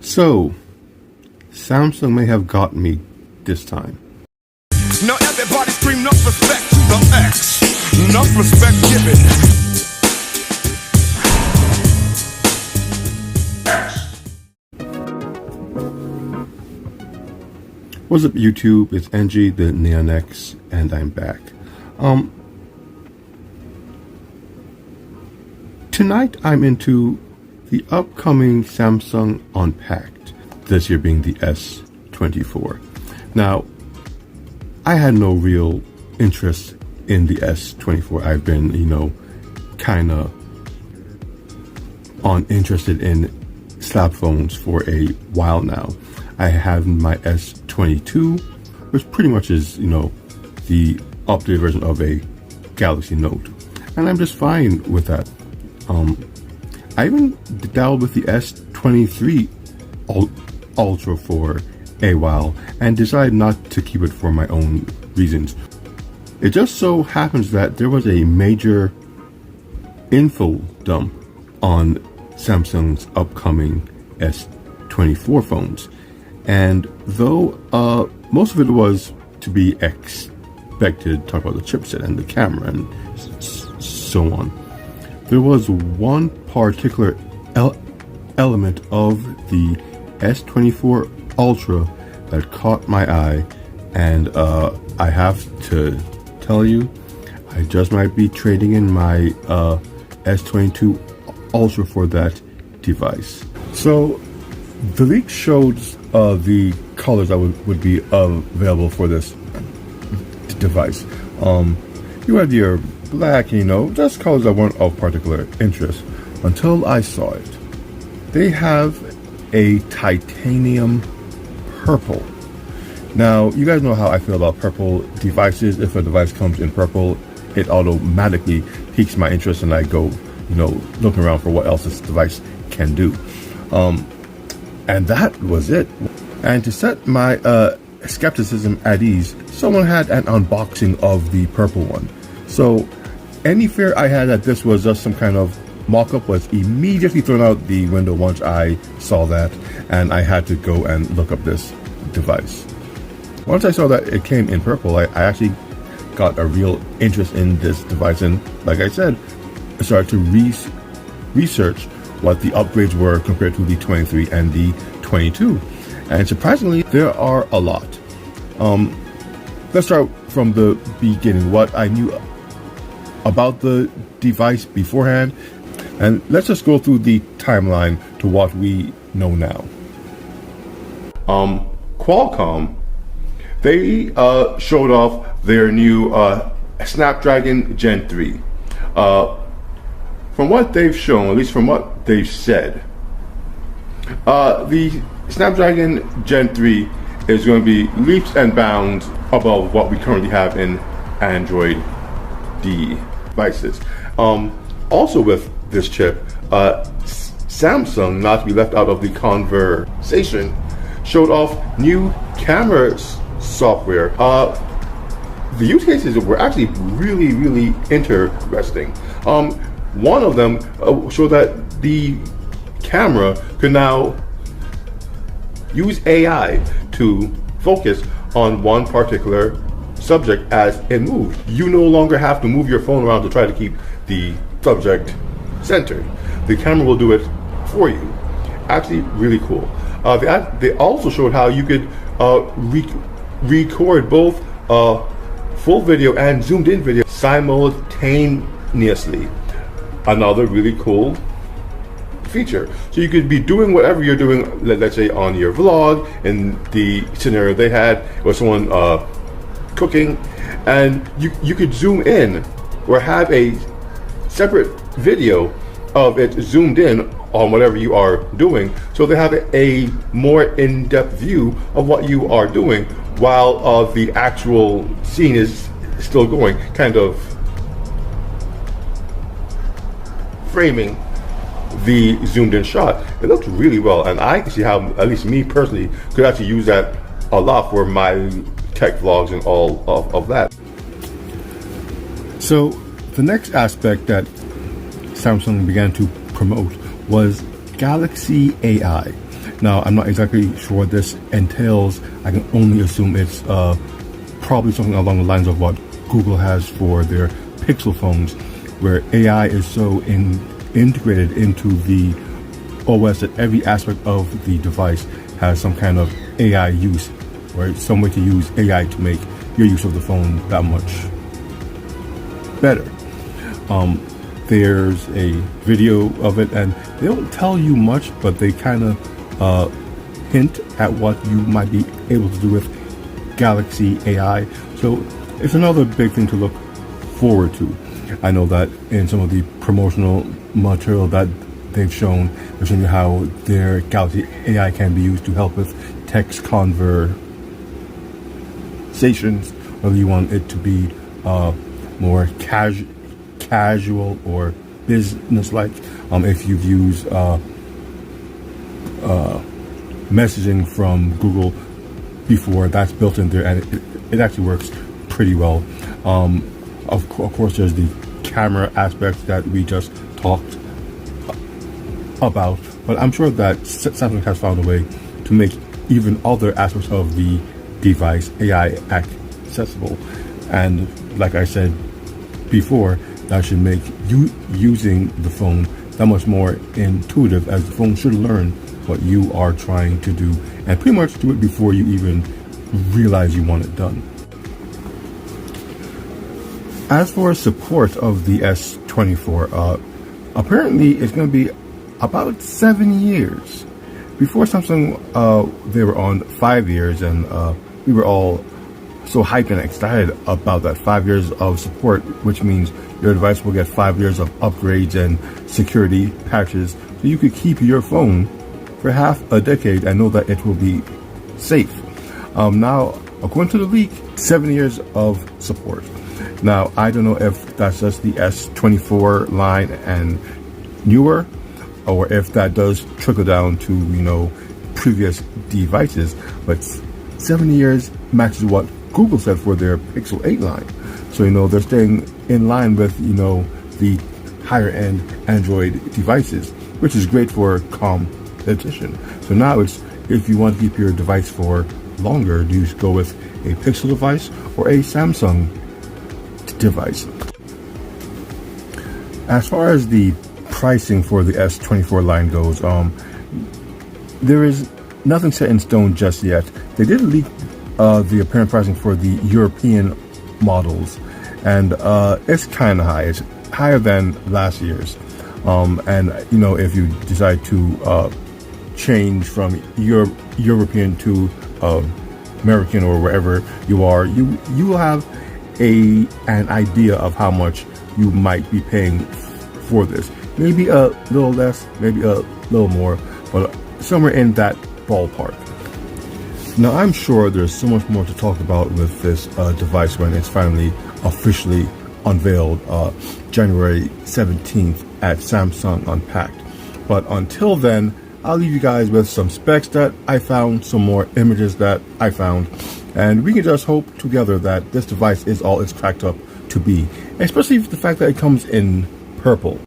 So, Samsung may have got me this time. Now everybody scream enough respect to the X. Enough respect given. What's up, YouTube? It's NG, the Neon X, and I'm back. Tonight I'm into the upcoming Samsung Unpacked, this year being the S24. Now, I had no real interest in the S24. I've been, kinda uninterested in slap phones for a while now. I have my S22, which pretty much is, the updated version of a Galaxy Note. And I'm just fine with that. I even dabbled with the S23 Ultra for a while and decided not to keep it for my own reasons. It just so happens that there was a major info dump on Samsung's upcoming S24 phones. And though most of it was to be expected, talk about the chipset and the camera and so on, there was one particular element of the S24 Ultra that caught my eye, and I have to tell you, I just might be trading in my S22 Ultra for that device. So the leak showed the colors that would be available for this device. You had your black, just colors that weren't of particular interest until I saw it. They have a titanium purple. Now, you guys know how I feel about purple devices. If a device comes in purple, it automatically piques my interest and I go, looking around for what else this device can do. And that was it. And to set my skepticism at ease, someone had an unboxing of the purple one. So any fear I had that this was just some kind of mock-up was immediately thrown out the window once I saw that, and I had to go and look up this device. Once I saw that it came in purple, I actually got a real interest in this device, and like I said, I started to research what the upgrades were compared to the 23 and the 22. And surprisingly, there are a lot. Let's start from the beginning, what I knew about the device beforehand, and let's just go through the timeline to what we know now. Qualcomm, they showed off their new Snapdragon Gen 3. From what they've shown, at least from what they've said, the Snapdragon Gen 3 is going to be leaps and bounds above what we currently have in Android devices. Also with this chip, Samsung, not to be left out of the conversation, showed off new camera software. The use cases were actually really, really interesting. One of them showed that the camera could now use AI to focus on one particular subject as it moves. You no longer have to move your phone around to try to keep the subject centered. The camera will do it for you. Actually, really cool. They also showed how you could record both full video and zoomed in video simultaneously. Another really cool feature. So you could be doing whatever you're doing, let's say on your vlog. In the scenario they had, was someone cooking, and you could zoom in or have a separate video of it zoomed in on whatever you are doing, so they have a more in-depth view of what you are doing while the actual scene is still going, kind of framing the zoomed in shot. It looks really well, and I can see how, at least me personally, could actually use that a lot for my tech vlogs and all of that. So the next aspect that Samsung began to promote was Galaxy AI. Now, I'm not exactly sure what this entails. I can only assume it's probably something along the lines of what Google has for their Pixel phones, where AI is so integrated into the OS that every aspect of the device has some kind of AI use, or some way to use AI to make your use of the phone that much better. There's a video of it, and they don't tell you much, but they kind of hint at what you might be able to do with Galaxy AI. So it's another big thing to look forward to. I know that in some of the promotional material that they've shown, they're showing you how their Galaxy AI can be used to help with text conversations, whether you want it to be more casual or business-like. If you've used messaging from Google before, that's built in there, and it actually works pretty well. Of course, there's the camera aspect that we just talked about, but I'm sure that Samsung has found a way to make even other aspects of the device AI accessible. And like I said before, that should make you using the phone that much more intuitive, as the phone should learn what you are trying to do and pretty much do it before you even realize you want it done. As for support of the S24, apparently it's going to be about 7 years. Before Samsung, they were on 5 years, and we were all so hyped and excited about that 5 years of support, which means your device will get 5 years of upgrades and security patches, so you could keep your phone for half a decade and know that it will be safe. Now, according to the leak, 7 years of support. Now, I don't know if that's just the S24 line and newer, or if that does trickle down to, previous devices, but 7 years matches what Google said for their Pixel 8 line. So, they're staying in line with, the higher end Android devices, which is great for competition. So now it's, if you want to keep your device for longer, do you go with a Pixel device or a Samsung device? As far as the pricing for the S24 line goes, there is nothing set in stone just yet. They did leak the apparent pricing for the European models, and it's kind of high. It's higher than last year's. And if you decide to change from European to American or wherever you are, you will have an idea of how much you might be paying for this. Maybe a little less, maybe a little more, but somewhere in that ballpark. Now, I'm sure there's so much more to talk about with this device when it's finally officially unveiled January 17th at Samsung Unpacked. But until then, I'll leave you guys with some specs that I found, some more images that I found, and we can just hope together that this device is all it's cracked up to be, especially the fact that it comes in purple.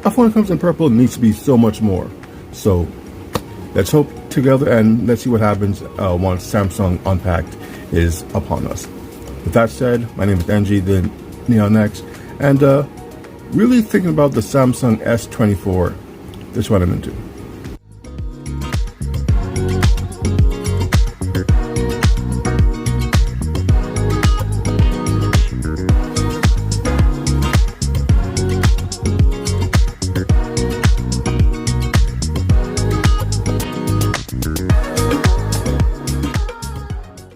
A phone that comes in purple needs to be so much more. So let's hope together, and let's see what happens once Samsung Unpacked is upon us. With that said, my name is NG, the Neon X, and really thinking about the Samsung S24. That's what I'm into.